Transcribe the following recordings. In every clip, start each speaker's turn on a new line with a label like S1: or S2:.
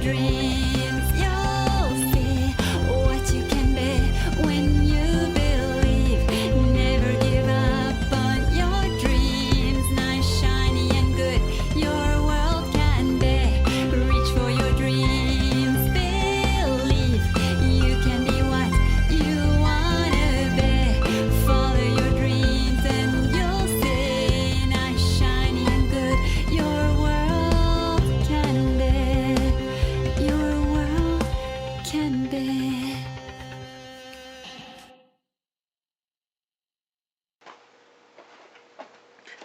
S1: dreams, you'll see what you can be when you believe. Never give up on your dreams. Nice, shiny, and good your world can be. Reach for your dreams, believe you can be what you wanna be. Follow your dreams and you'll see. Nice, shiny, and good your world can be. Your world can be.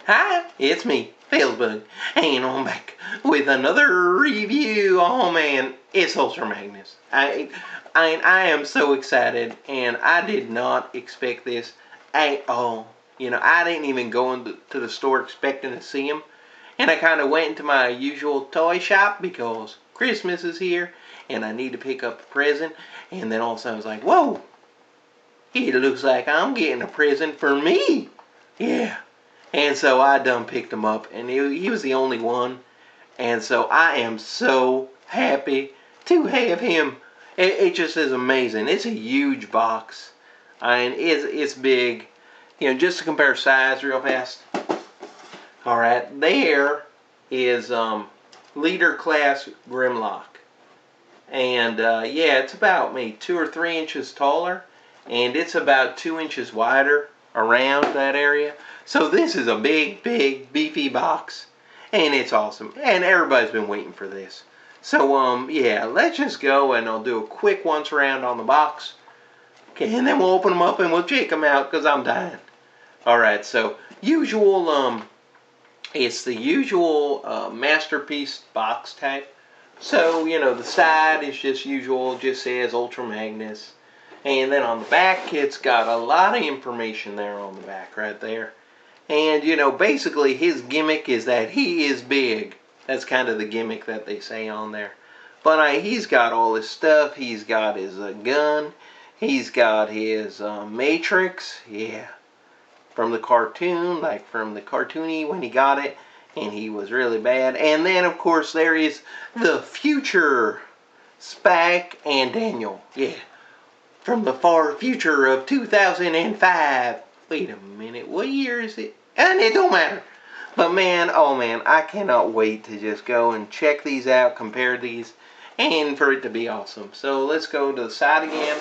S2: Hi, it's me, felzbug, and I'm back with another review. Oh man, it's Ultra Magnus. I am so excited, and I did not expect this at all. You know, I didn't even go into the store expecting to see him, and I kind of went into my usual toy shop because Christmas is here, and I need to pick up a present. And then all of a sudden I was like, whoa, it looks like I'm getting a present for me. Yeah. And so I done picked him up, and he was the only one. And so I am so happy to have him. It just is amazing. It's a huge box. And it's big. You know, just to compare size real fast. Alright, there is Leader Class Grimlock. And yeah, it's about maybe 2 or 3 inches taller. And it's about 2 inches wider around that area. So this is a big, big, beefy box, and it's awesome. And everybody's been waiting for this. So yeah, let's just go and I'll do a quick once around on the box. Okay, and then we'll open them up and we'll check them out because I'm dying. All right, so usual, it's the usual masterpiece box type. So you know the side is just usual, just says Ultra Magnus. And then on the back, it's got a lot of information there on the back right there. And, you know, basically his gimmick is that he is big. That's kind of the gimmick that they say on there. But he's got all his stuff. He's got his gun. He's got his matrix. Yeah. From the cartoon, like from the cartoony when he got it. And he was really bad. And then, of course, there is the future Spike and Daniel. Yeah. From the far future of 2005. Wait a minute, what year is it? And it don't matter. But man, oh man, I cannot wait to just go and check these out, compare these, and for it to be awesome. So let's go to the side again.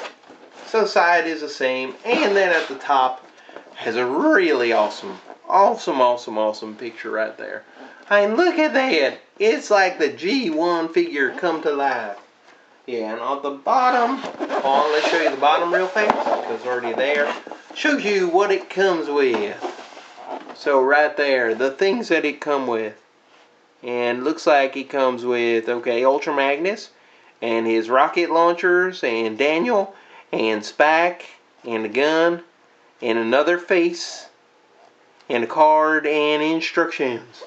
S2: So the side is the same. And then at the top has a really awesome picture right there. I mean, look at that. It's like the G1 figure come to life. Yeah, and on the bottom, let's show you the bottom real fast, because it's already there. Shows you what it comes with. So right there, the things that it come with. And looks like it comes with, okay, Ultra Magnus, and his rocket launchers, and Daniel, and Spike, and a gun, and another face, and a card, and instructions.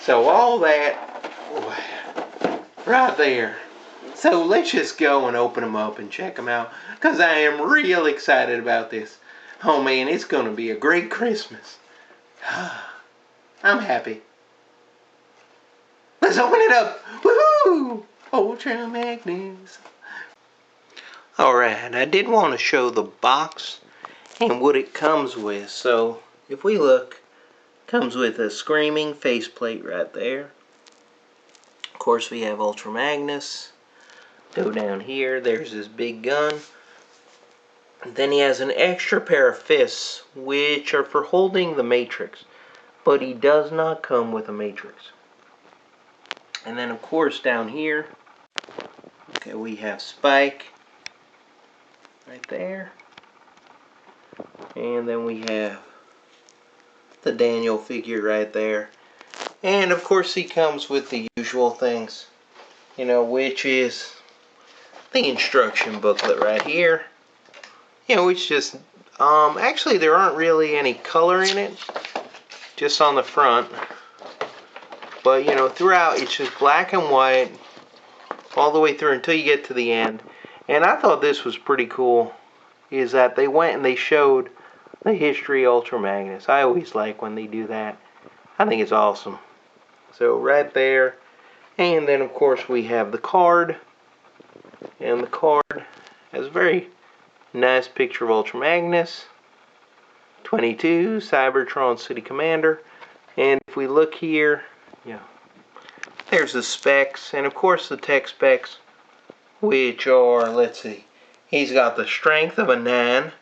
S2: So all that, right there. So let's just go and open them up and check them out, because I am real excited about this. Oh man, it's going to be a great Christmas. I'm happy. Let's open it up. Woohoo! Ultra Magnus. Alright, I did want to show the box and what it comes with. So if we look, it comes with a screaming faceplate right there. Of course we have Ultra Magnus. Go down here, there's this big gun. Then he has an extra pair of fists, which are for holding the matrix. But he does not come with a matrix. And then of course down here, okay, we have Spike. Right there. And then we have the Daniel figure right there. And of course he comes with the usual things. You know, which is the instruction booklet right here. You know, which just, actually there aren't really any color in it, just on the front. But, you know, throughout it's just black and white, all the way through until you get to the end. And I thought this was pretty cool, is that they went and they showed the history of Ultra Magnus. I always like when they do that. I think it's awesome. So right there. And then of course we have the card. And the card has a very nice picture of Ultra Magnus, 22, Cybertron City Commander. And if we look here, yeah, there's the specs, and of course the tech specs, which are, let's see, he's got the strength of a 9,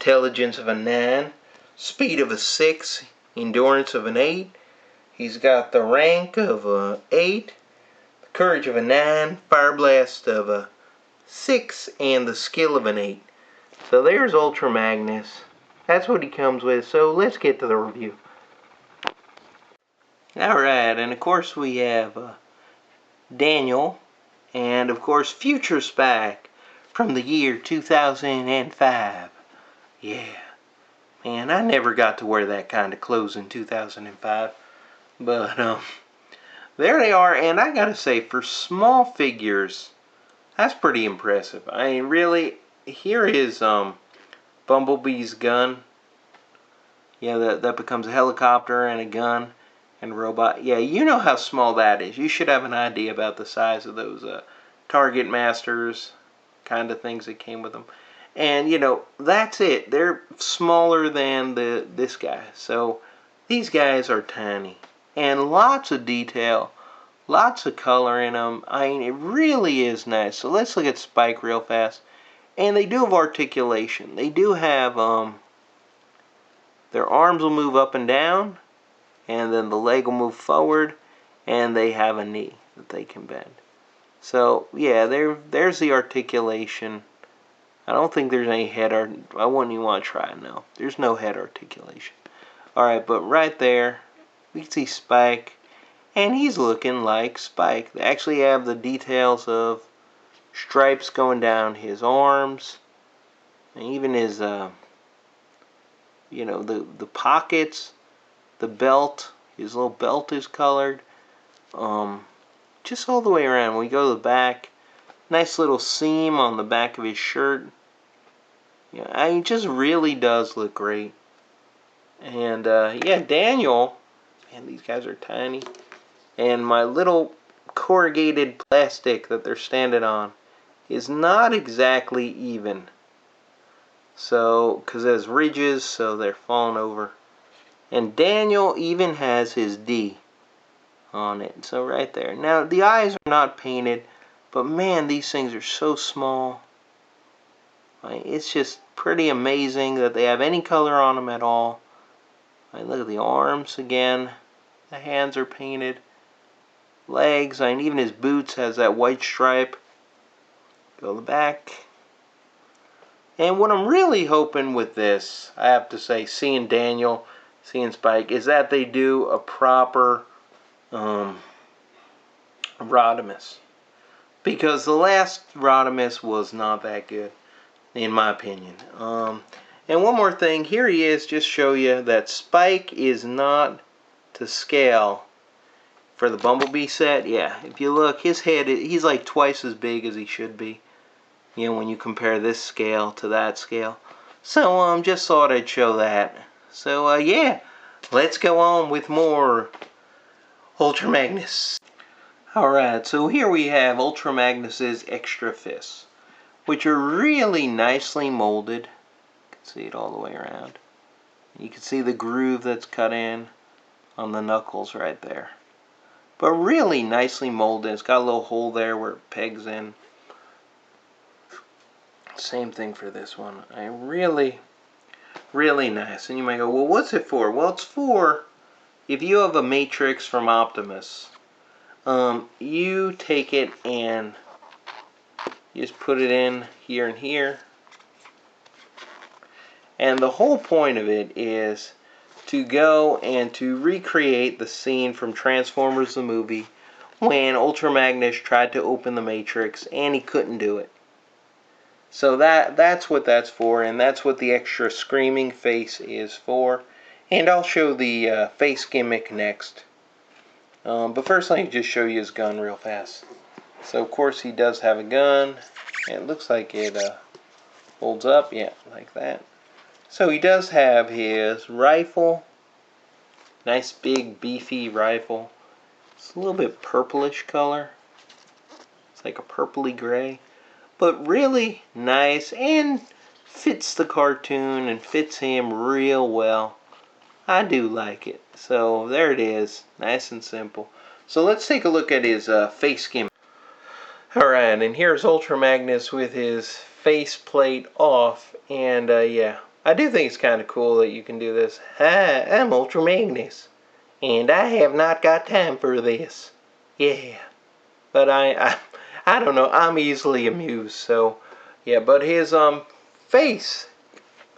S2: intelligence of a 9, speed of a 6, endurance of an 8. He's got the rank of a 8, the courage of a 9, fire blast of a 6, and the skill of an 8. So there's Ultra Magnus. That's what he comes with. So let's get to the review. Alright, and of course we have Daniel, and of course Future Spike from the year 2005. Yeah, man, I never got to wear that kind of clothes in 2005. But there they are, and I gotta say, for small figures, that's pretty impressive. I mean, really, here is Bumblebee's gun. Yeah, that becomes a helicopter and a gun and a robot. Yeah, you know how small that is. You should have an idea about the size of those Target Masters kind of things that came with them. And, you know, that's it. They're smaller than this guy. So, these guys are tiny. And lots of detail. Lots of color in them. I mean, it really is nice. So, let's look at Spike real fast. And they do have articulation. They do have, their arms will move up and down. And then the leg will move forward. And they have a knee that they can bend. So, yeah, there's the articulation. I don't think there's any head I wouldn't even want to try it, no. There's no head articulation. Alright, but right there, we can see Spike. And he's looking like Spike. They actually have the details of stripes going down his arms. And even his, you know, the pockets, the belt. His little belt is colored. Just all the way around. When we go to the back, nice little seam on the back of his shirt. Yeah, I mean, it just really does look great. And yeah, Daniel, man, these guys are tiny. And my little corrugated plastic that they're standing on is not exactly even. So, because it has ridges, so they're falling over. And Daniel even has his D on it. So right there. Now, the eyes are not painted, but man, these things are so small. It's just pretty amazing that they have any color on them at all. Look at the arms again. The hands are painted. Legs, and even his boots has that white stripe. Go to the back. And what I'm really hoping with this, I have to say, seeing Daniel, seeing Spike, is that they do a proper Rodimus. Because the last Rodimus was not that good, in my opinion. And one more thing, here he is, just show you that Spike is not to scale for the Bumblebee set. Yeah, if you look, his head, he's like twice as big as he should be. You know, when you compare this scale to that scale. So, just thought I'd show that. So, yeah, let's go on with more Ultra Magnus. Alright, so here we have Ultra Magnus's extra fists, which are really nicely molded. You can see it all the way around. You can see the groove that's cut in on the knuckles right there. But really nicely molded. It's got a little hole there where it pegs in. Same thing for this one. Really nice. And you might go, well, what's it for? Well, it's for if you have a matrix from Optimus. You take it and you just put it in here and here. And the whole point of it is to go and to recreate the scene from Transformers the movie when Ultra Magnus tried to open the Matrix and he couldn't do it. So that's what that's for, and that's what the extra screaming face is for. And I'll show the face gimmick next. But first let me just show you his gun real fast. So of course he does have a gun. And it looks like it holds up, yeah, like that. So he does have his rifle. Nice big beefy rifle. It's a little bit purplish color. It's like a purpley gray. but really nice and fits the cartoon and fits him real well. I do like it. So there it is, nice and simple. So let's take a look at his face gimmick. Alright, and here's Ultra Magnus with his face plate off, and yeah, I do think it's kind of cool that you can do this. Hi, I'm Ultra Magnus, and I have not got time for this. Yeah, but I don't know, I'm easily amused, so yeah, but his face,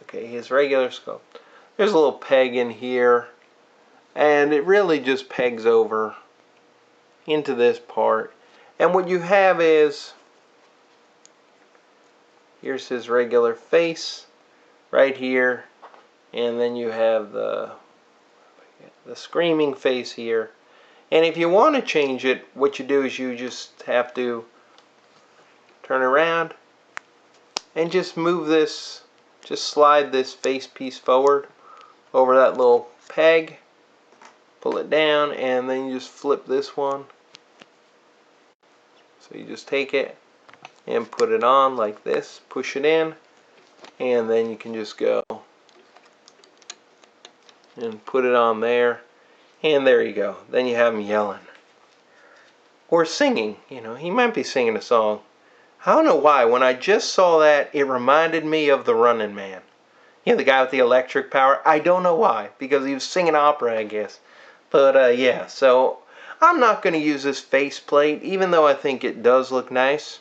S2: okay, his regular skull, there's a little peg in here, and it really just pegs over into this part. And what you have is, here's his regular face right here, and then you have the screaming face here. And if you want to change it, what you do is you just have to turn around and just move this, just slide this face piece forward over that little peg, pull it down, and then you just flip this one. So you just take it and put it on like this, push it in, and then you can just go and put it on there, and there you go. Then you have him yelling or singing. You know, he might be singing a song. I don't know why, when I just saw that, it reminded me of the Running Man. You know, the guy with the electric power. I don't know why, because he was singing opera, I guess. But yeah, so I'm not going to use this faceplate, even though I think it does look nice.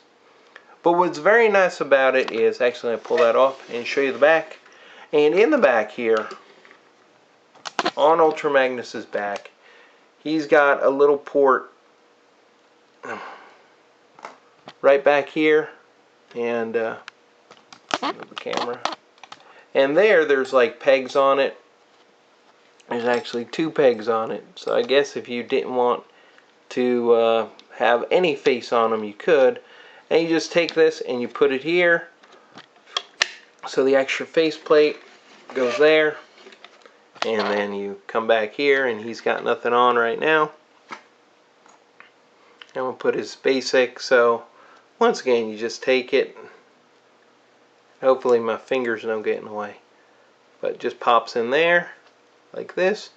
S2: But what's very nice about it is, actually I'm going to pull that off and show you the back. And in the back here, on Ultra Magnus's back, he's got a little port right back here, and move the camera. And there's like pegs on it. There's actually 2 pegs on it. So I guess if you didn't want to have any face on them, you could. And you just take this and you put it here. So the extra face plate goes there. And then you come back here, and he's got nothing on right now. And we'll put his basic. So once again, you just take it. Hopefully my fingers don't get in the way. But it just pops in there like this,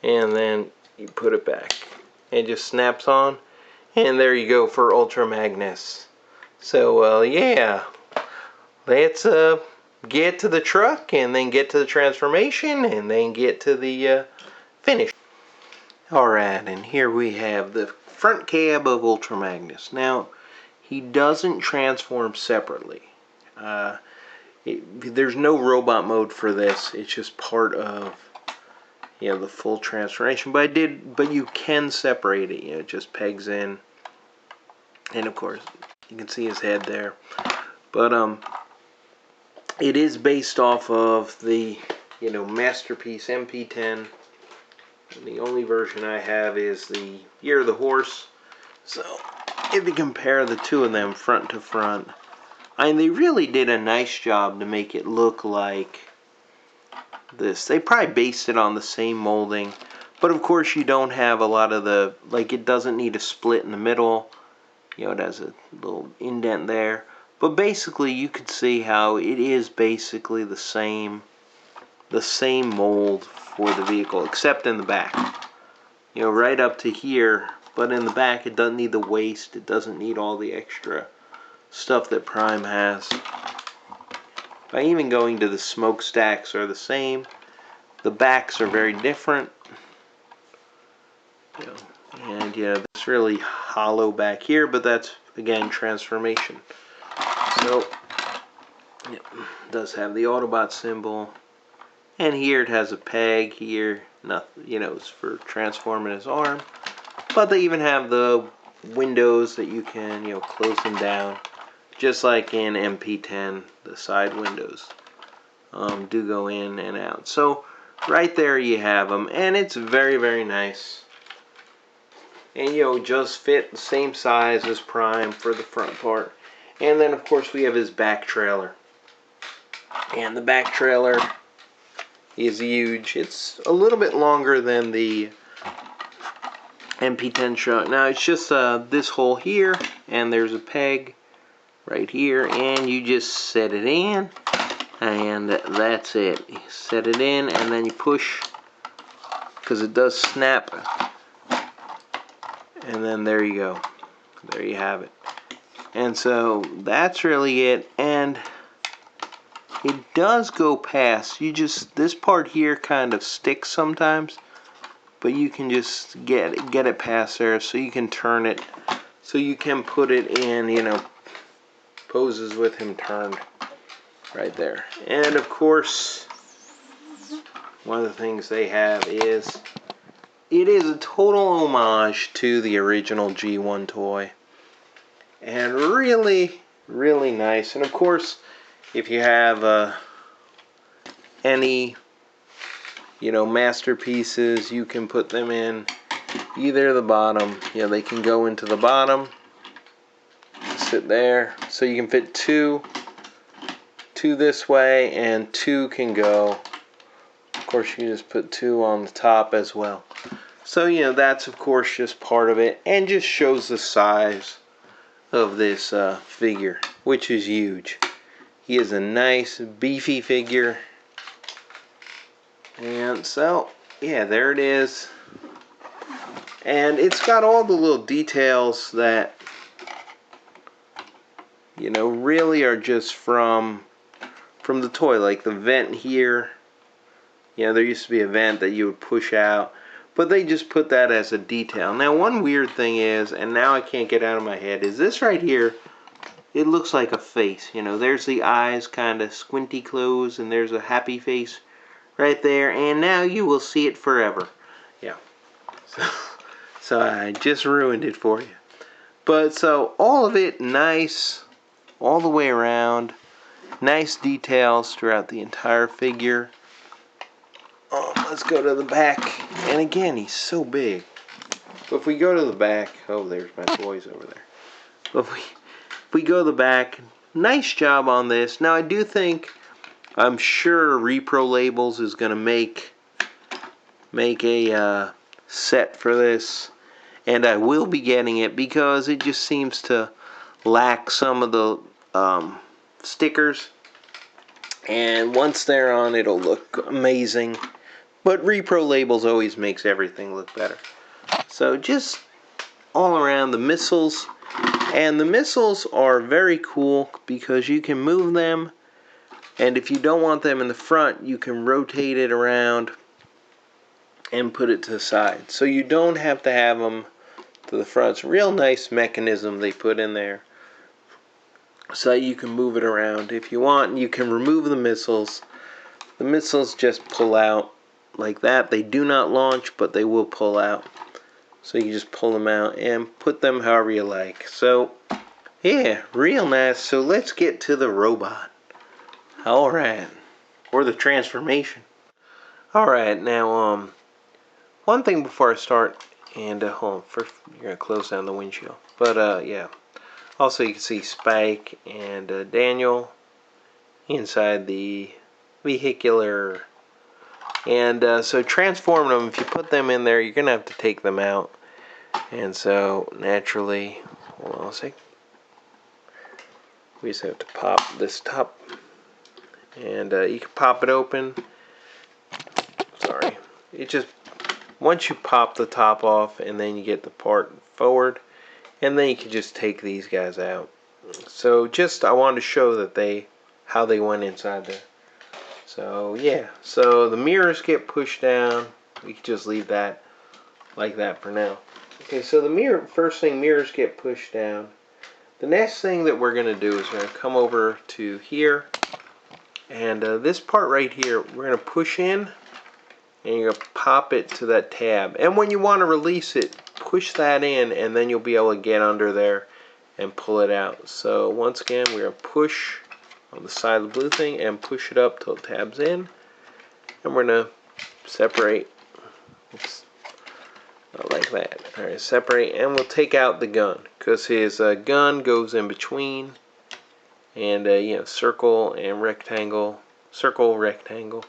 S2: and then you put it back. It just snaps on, and there you go for Ultra Magnus. So yeah, let's get to the truck, and then get to the transformation, and then get to the finish. Alright, and here we have the front cab of Ultra Magnus. Now, he doesn't transform separately. There's no robot mode for this. It's just part of, you know, the full transformation. But you can separate it. You know, it just pegs in, and of course you can see his head there. But it is based off of the, you know, masterpiece MP-10. And the only version I have is the Year of the Horse. So if you compare the two of them front to front, I mean, they really did a nice job to make it look like this. They probably based it on the same molding, but of course you don't have a lot of the, like, it doesn't need a split in the middle. You know, it has a little indent there. But basically you could see how it is basically the same mold for the vehicle, except in the back. You know, right up to here, but in the back it doesn't need the waist, it doesn't need all the extra stuff that Prime has. By even going to the smokestacks are the same. The backs are very different. You know, and yeah, it's really hollow back here, but that's again transformation. So it does have the Autobot symbol, and here it has a peg here. Nothing, you know, it's for transforming his arm. But they even have the windows that you can, you know, close them down. Just like in MP-10, the side windows do go in and out. So right there you have them, and it's very, very nice. And you know, just fit the same size as Prime for the front part. And then of course we have his back trailer. And the back trailer is huge. It's a little bit longer than the MP-10 truck. Now it's just this hole here, and there's a peg right here, and you just set it in, and that's it. You set it in, and then you push, because it does snap, and then there you go. There you have it. And so that's really it, and it does go past. This part here kind of sticks sometimes, but you can just get it past there, so you can turn it, so you can put it in, you know, poses with him turned right there. And of course, one of the things they have is, it is a total homage to the original G1 toy. And really, really nice. And of course, if you have any, you know, masterpieces, you can put them in either the bottom. You know, they can go into the bottom, sit there. So you can fit two this way, and two can go. Of course, you can just put two on the top as well. So, you know, that's of course just part of it, and just shows the size of this figure, which is huge. He is a nice beefy figure. And so, yeah, there it is. And it's got all the little details that, you know, really are just from the toy, like the vent here. You know, there used to be a vent that you would push out, but they just put that as a detail. Now, one weird thing is, and now I can't get out of my head, is this right here, it looks like a face. You know, there's the eyes kind of squinty closed, and there's a happy face right there, and now you will see it forever. Yeah. So I just ruined it for you. But so all of it nice, all the way around. Nice details throughout the entire figure. Let's go to the back. And again, he's so big. But if we go to the back, oh, there's my toys over there. But if we go to the back, nice job on this. Now I do think, I'm sure Repro Labels is going to make a set for this, and I will be getting it because it just seems to lack some of the stickers, and once they're on, it'll look amazing. But Repro Labels always makes everything look better. So just all around the missiles, and the missiles are very cool because you can move them, and if you don't want them in the front, you can rotate it around and put it to the side. So you don't have to have them to the front. It's a real nice mechanism they put in there, so you can move it around if you want. You can remove the missiles. The missiles just pull out like that. They do not launch, but they will pull out. So you just pull them out and put them however you like. So yeah, real nice. So let's get to the robot. Alright. Or the transformation. Alright, now one thing before I start, and hold on, first you're gonna close down the windshield. But yeah. Also, you can see Spike and Daniel inside the vehicular. And so transforming them, if you put them in there, you're going to have to take them out. And so, naturally, hold on a sec. We just have to pop this top. And you can pop it open. Sorry. It just, once you pop the top off, and then you get the part forward, and then you can just take these guys out. So just, I wanted to show that how they went inside there. So yeah, so the mirrors get pushed down. We can just leave that like that for now. Okay, so the first thing, mirrors get pushed down. The next thing that we're gonna do is we're gonna come over to here, and this part right here, we're gonna push in, and you're gonna pop it to that tab. And when you want to release it, push that in, and then you'll be able to get under there and pull it out. So once again, we're going to push on the side of the blue thing and push it up till it tabs in. And we're going to separate. Oops. Not like that. Alright, separate, and we'll take out the gun, because his gun goes in between. And you know, circle and rectangle. Circle, rectangle.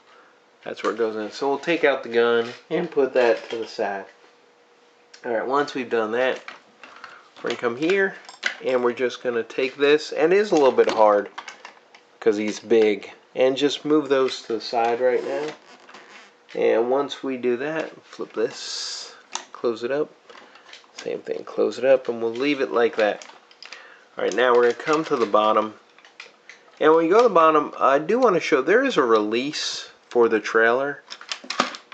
S2: That's where it goes in. So we'll take out the gun and put that to the side. Alright, once we've done that, we're going to come here, and we're just going to take this, and it is a little bit hard because he's big, and just move those to the side right now. And once we do that, flip this, close it up, same thing, close it up, and we'll leave it like that. Alright, now we're going to come to the bottom, and when you go to the bottom, I do want to show there is a release for the trailer,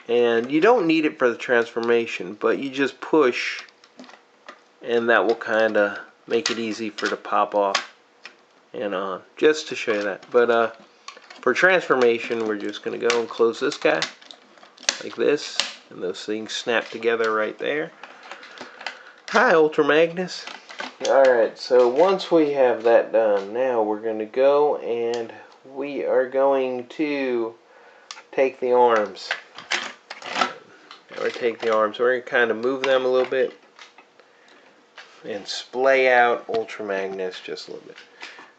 S2: and you don't need it for the transformation, but you just push, and that will kind of make it easy for it to pop off and on, just to show you that. But for transformation, we're just going to go and close this guy like this, and those things snap together right there. Hi, Ultra Magnus. Alright, so once we have that done, now we're going to go and we are going to take the arms. We're going to kind of move them a little bit and splay out Ultra Magnus just a little bit.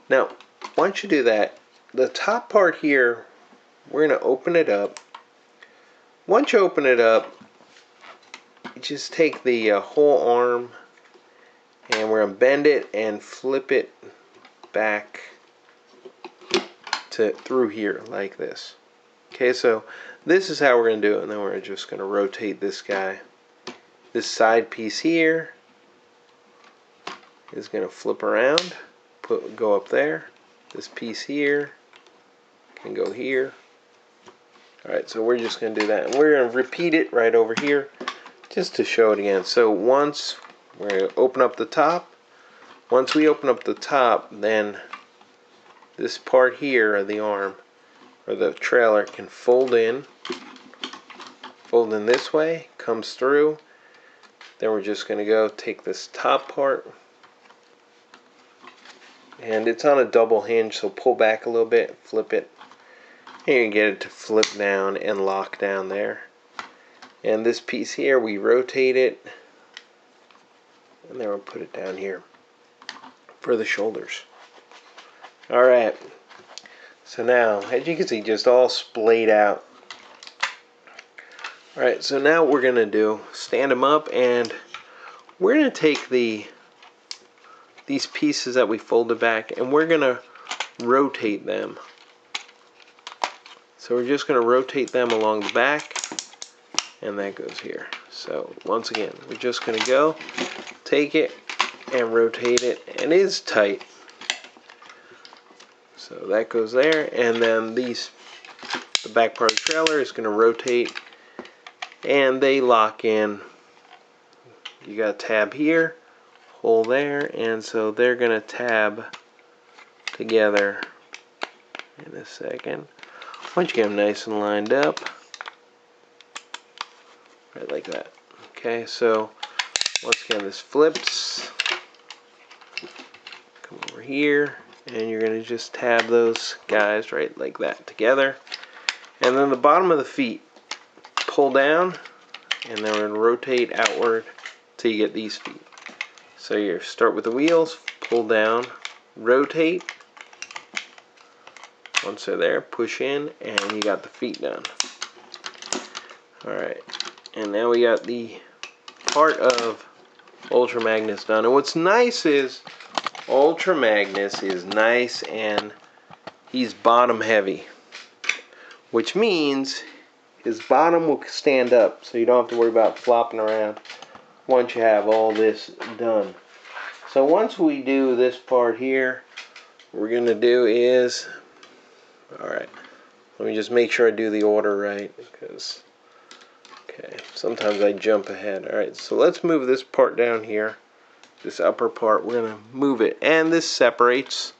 S2: Now, once you do that, the top part here, we're going to open it up. Once you open it up, you just take the whole arm, and we're going to bend it and flip it back to through here like this. Okay, so this is how we're going to do it, and then we're just going to rotate this guy. This side piece here is going to flip around, go up there. This piece here can go here. Alright, so we're just going to do that, and we're going to repeat it right over here just to show it again. So once we're going to open up the top. Once we open up the top, then this part here of the arm or the trailer can fold in this way, comes through. Then we're just going to go take this top part, and it's on a double hinge, so pull back a little bit, flip it, and you can get it to flip down and lock down there. And this piece here, we rotate it, and then we'll put it down here for the shoulders. Alright, so now, as you can see, just all splayed out. Alright, so now what we're going to do, stand them up, and we're going to take these pieces that we folded back, and we're going to rotate them. So we're just going to rotate them along the back, and that goes here. So once again, we're just going to go, take it, and rotate it, and it is tight. So that goes there, and then the back part of the trailer is going to rotate, and they lock in. You got a tab here, hole there, and so they're going to tab together in a second. Once you get them nice and lined up, right like that. Okay, so once again, this flips. Come over here, and you're going to just tab those guys right like that together. And then the bottom of the feet, pull down, and then we're going to rotate outward till you get these feet. So you start with the wheels, pull down, rotate. Once they're there, push in, and you got the feet done. Alright, and now we got the part of Ultra Magnus done. And what's nice is Ultra Magnus is nice and he's bottom heavy, which means his bottom will stand up, so you don't have to worry about flopping around once you have all this done. So once we do this part here, what we're going to do is, alright, let me just make sure I do the order right, because, okay, sometimes I jump ahead. Alright, so let's move this part down here, this upper part, we're going to move it, and this separates,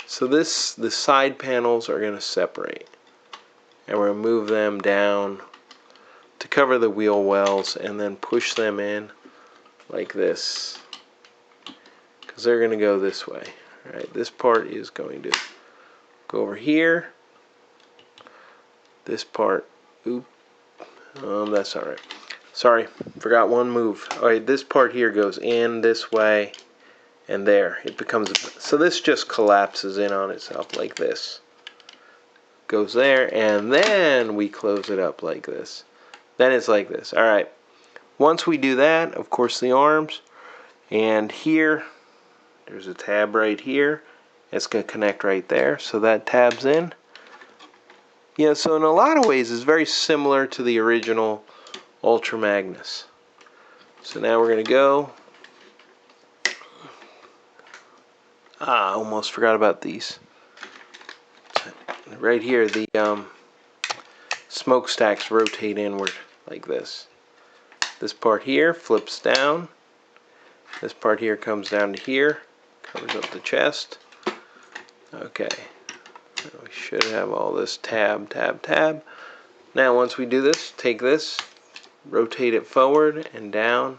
S2: so the side panels are going to separate, and we're going to move them down to cover the wheel wells, and then push them in like this, because they're going to go this way. Alright, this part is going to go over here. This part, that's alright. Sorry, forgot one move. Alright, this part here goes in this way, and there. It becomes, so this just collapses in on itself like this. Goes there, and then we close it up like this. Then it's like this. Alright, once we do that, of course the arms, and here, There's a tab right here. It's going to connect right there, so that tabs in. Yeah, so in a lot of ways it's very similar to the original Ultra Magnus. So now we're going to go. I almost forgot about these. Right here, the smokestacks rotate inward like this. This part here flips down. This part here comes down to here, covers up the chest. Okay, we should have all this tab, tab, tab. Now once we do this, take this, rotate it forward and down.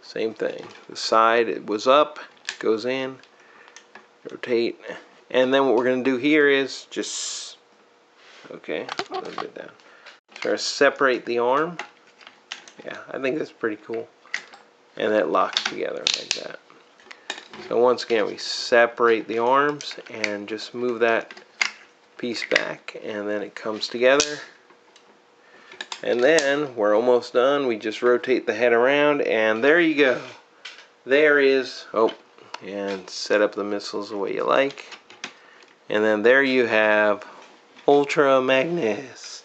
S2: Same thing. The side, it was up, goes in, rotate. And then what we're going to do here is just, okay, a little bit down. Try to separate the arm. Yeah, I think that's pretty cool. And that locks together like that. So once again, we separate the arms and just move that piece back, and then it comes together. And then we're almost done. We just rotate the head around, and there you go. There is, oh, and set up the missiles the way you like. And then there you have Ultra Magnus.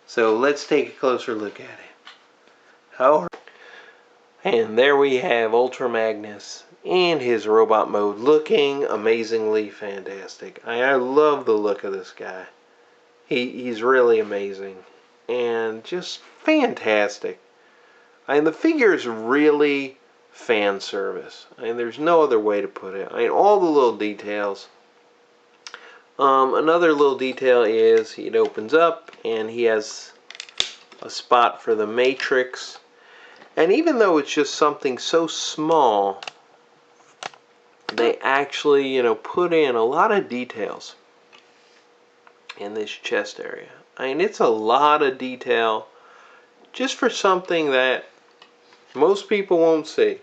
S2: So let's take a closer look at it. All right. And there we have Ultra Magnus in his robot mode, looking amazingly fantastic. I love the look of this guy. He's really amazing and just fantastic. And the figure is really fan service. I mean, there's no other way to put it. I mean, all the little details. Another little detail is it opens up and he has a spot for the matrix. And even though it's just something so small, they actually, you know, put in a lot of details in this chest area. I mean, it's a lot of detail just for something that most people won't see.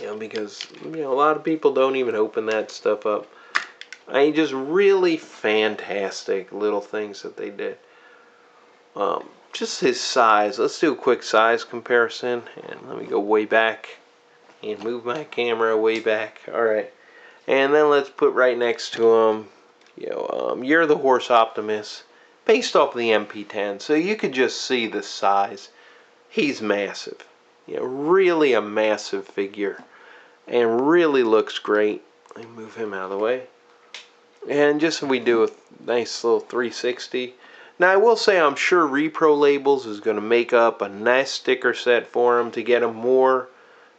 S2: You know, because, you know, a lot of people don't even open that stuff up. I mean, just really fantastic little things that they did. Just his size. Let's do a quick size comparison. And let me go way back and move my camera way back. Alright. And then let's put right next to him, you know, You're the Horse Optimus, based off of the MP-10. So you could just see the size. He's massive. You know, really a massive figure. And really looks great. Let me move him out of the way. And just so we do a nice little 360. Now I will say I'm sure Repro Labels is going to make up a nice sticker set for him to get him more,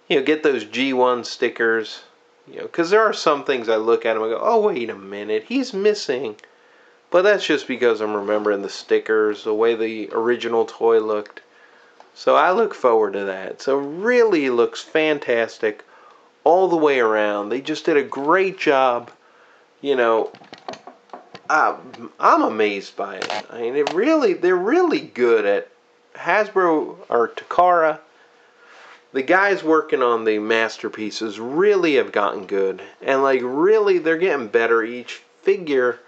S2: you know, get those G1 stickers, you know, because there are some things I look at him and go, oh wait a minute, he's missing. But that's just because I'm remembering the stickers, the way the original toy looked. So I look forward to that. So really looks fantastic all the way around. They just did a great job, you know. I'm amazed by it. I mean, they're really good at Hasbro or Takara. The guys working on the masterpieces really have gotten good, and like really they're getting better each figure.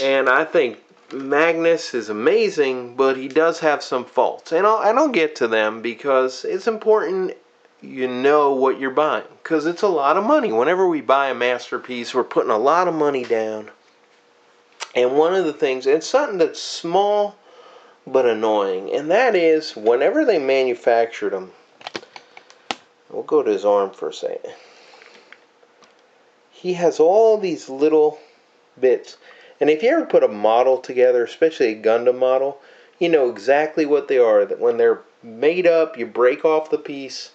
S2: And I think Magnus is amazing, but he does have some faults, and I'll get to them because it's important you know what you're buying, because it's a lot of money. Whenever we buy a masterpiece, we're putting a lot of money down. And one of the things, it's something that's small but annoying, and that is whenever they manufactured them, we'll go to his arm for a second. He has all these little bits, and if you ever put a model together, especially a Gundam model, you know exactly what they are. That when they're made up, you break off the piece,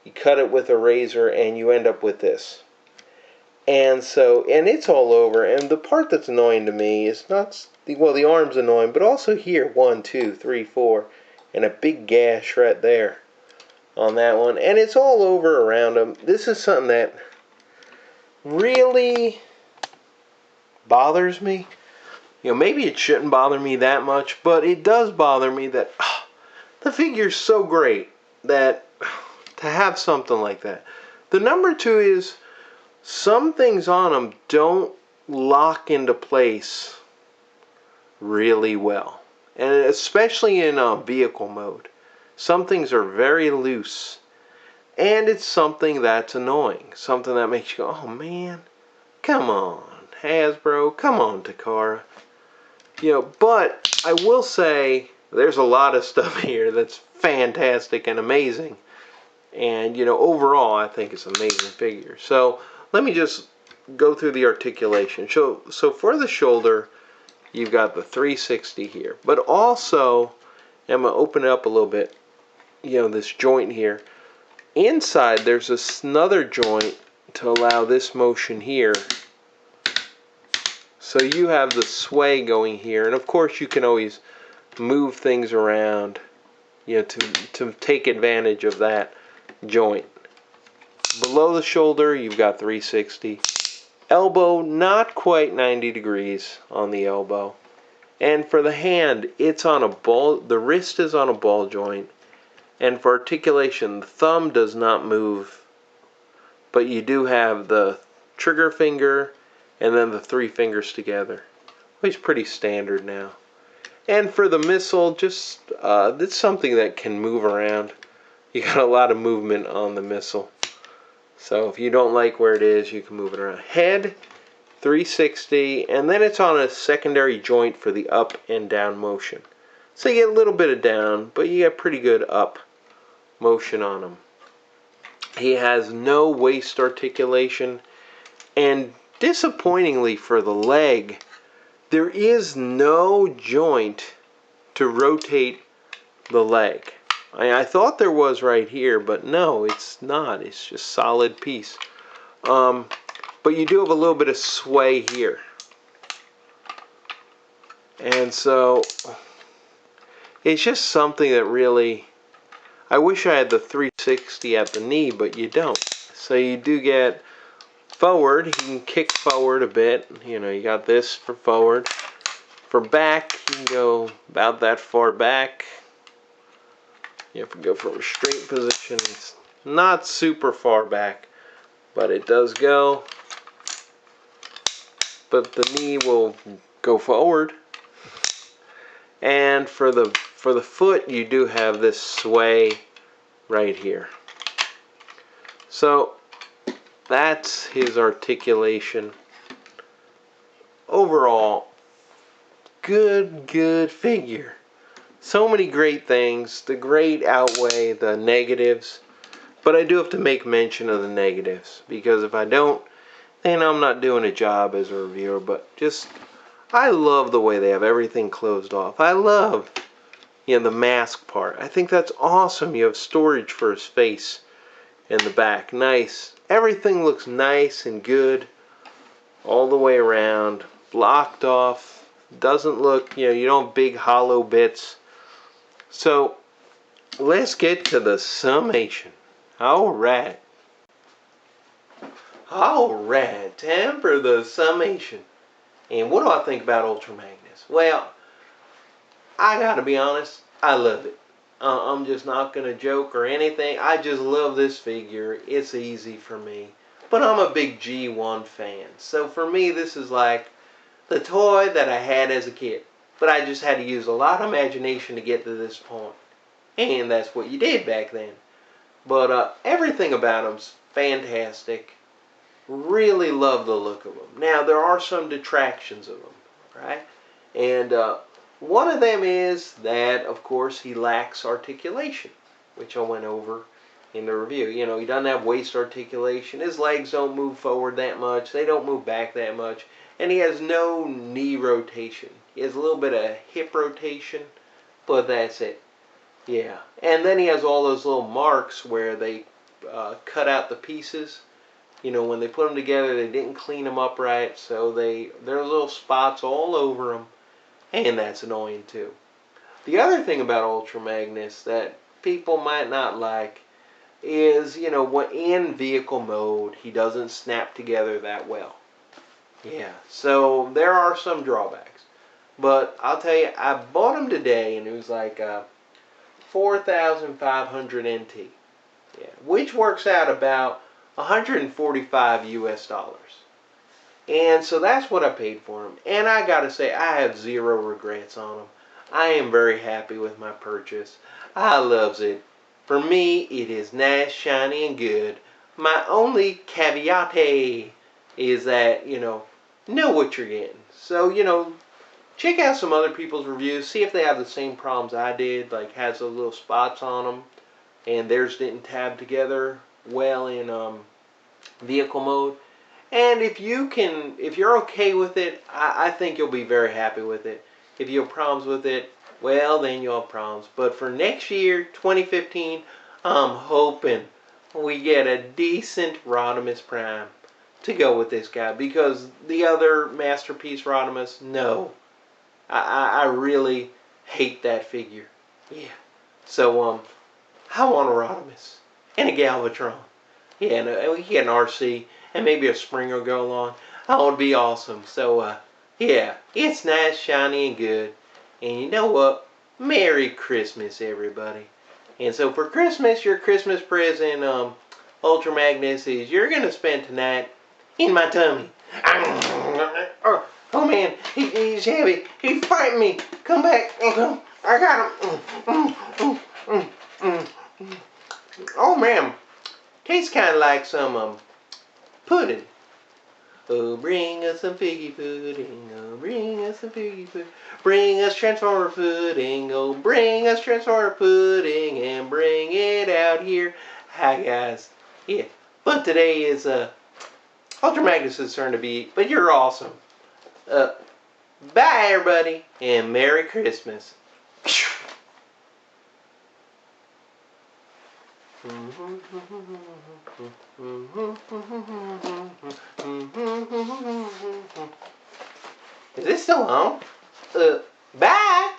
S2: you cut it with a razor, and you end up with this. And so, and it's all over, and the part that's annoying to me is not, well, the arm's annoying, but also here, 1, 2, 3, 4, and a big gash right there on that one, and it's all over around them. This is something that really bothers me. You know, maybe it shouldn't bother me that much, but it does bother me that the figure's so great that to have something like that. The number 2 is some things on them don't lock into place really well, and especially in vehicle mode. Some things are very loose,
S3: And it's something that's annoying. Something that makes you go, oh man, come on, Hasbro, come on, Takara. But I will say there's a lot of stuff here that's fantastic and amazing. And, overall, I think it's an amazing figure. So, let me just go through the articulation. So for the shoulder, you've got the 360 here. But also, I'm going to open it up a little bit, this joint here. Inside, there's another joint to allow this motion here. So you have the sway going here. And, of course, you can always move things around, to take advantage of that joint. Below the shoulder, you've got 360. Elbow, not quite 90 degrees on the elbow. And for the hand, it's on a ball, the wrist is on a ball joint. And for articulation, the thumb does not move, but you do have the trigger finger and then the 3 fingers together, which is pretty standard now. And for the missile, just it's something that can move around. You got a lot of movement on the missile. So if you don't like where it is, you can move it around. Head, 360, and then it's on a secondary joint for the up and down motion. So you get a little bit of down, but you get pretty good up motion on him. He has no waist articulation, and disappointingly for the leg, there is no joint to rotate the leg. I thought there was right here, but no, it's not. It's just solid piece. But you do have a little bit of sway here. And so it's just something that really, I wish I had the 360 at the knee, but you don't. So you do get forward. You can kick forward a bit. You got this for forward. For back, you can go about that far back. You have to go from a straight position. It's not super far back, but it does go. But the knee will go forward. And for the foot, you do have this sway right here. So that's his articulation. Overall, good figure. So many great things. The great outweigh the negatives. But I do have to make mention of the negatives, because if I don't, then I'm not doing a job as a reviewer. But I love the way they have everything closed off. I love, the mask part. I think that's awesome. You have storage for his face in the back. Nice. Everything looks nice and good all the way around. Blocked off. Doesn't look, you don't have big hollow bits. So let's get to the summation. Alright, time for the summation. And what do I think about Ultra Magnus? Well, I gotta be honest, I love it. I'm just not gonna joke or anything. I just love this figure. It's easy for me. But I'm a big G1 fan. So for me, this is like the toy that I had as a kid. But I just had to use a lot of imagination to get to this point. And that's what you did back then. But everything about him's fantastic. Really love the look of him. Now, there are some detractions of him, right? And one of them is that, of course, he lacks articulation, which I went over in the review. He doesn't have waist articulation. His legs don't move forward that much. They don't move back that much. And he has no knee rotation. He has a little bit of hip rotation, but that's it. Yeah. And then he has all those little marks where they cut out the pieces. When they put them together, they didn't clean them up right, so there's little spots all over them, and that's annoying too. The other thing about Ultra Magnus that people might not like is, when in vehicle mode, he doesn't snap together that well. Yeah, so there are some drawbacks. But I'll tell you, I bought him today, and it was like 4,500 NT. Yeah, which works out about 145 US dollars. And so that's what I paid for him. And I gotta say, I have zero regrets on him. I am very happy with my purchase. I loves it. For me, it is nice, shiny, and good. My only caveat is that, know what you're getting. So, check out some other people's reviews. See if they have the same problems I did, like has those little spots on them, and theirs didn't tab together well in vehicle mode. And if you're okay with it, I think you'll be very happy with it. If you have problems with it, well, then you'll have problems. But for next year, 2015, I'm hoping we get a decent Rodimus Prime to go with this guy. Because the other Masterpiece Rodimus, no. I really hate that figure. Yeah. So, I want a Rodimus and a Galvatron. Yeah, and we get an RC and maybe a Springer go along. That would be awesome. So, yeah, it's nice, shiny, and good. And you know what? Merry Christmas, everybody. And so for Christmas, your Christmas present, Ultra Magnus, is you're going to spend tonight in my tummy. Oh man, he's heavy. He's fighting me. Come back. I got him. Oh man, tastes kind of like some pudding. Oh, bring us some figgy pudding. Oh, bring us some figgy pudding. Bring us Transformer pudding. Oh, bring us Transformer pudding and bring it out here. Hi guys. Yeah, but today is Ultra Magnus' turn to be. But you're awesome. Bye everybody, and Merry Christmas. Is this still on? Bye.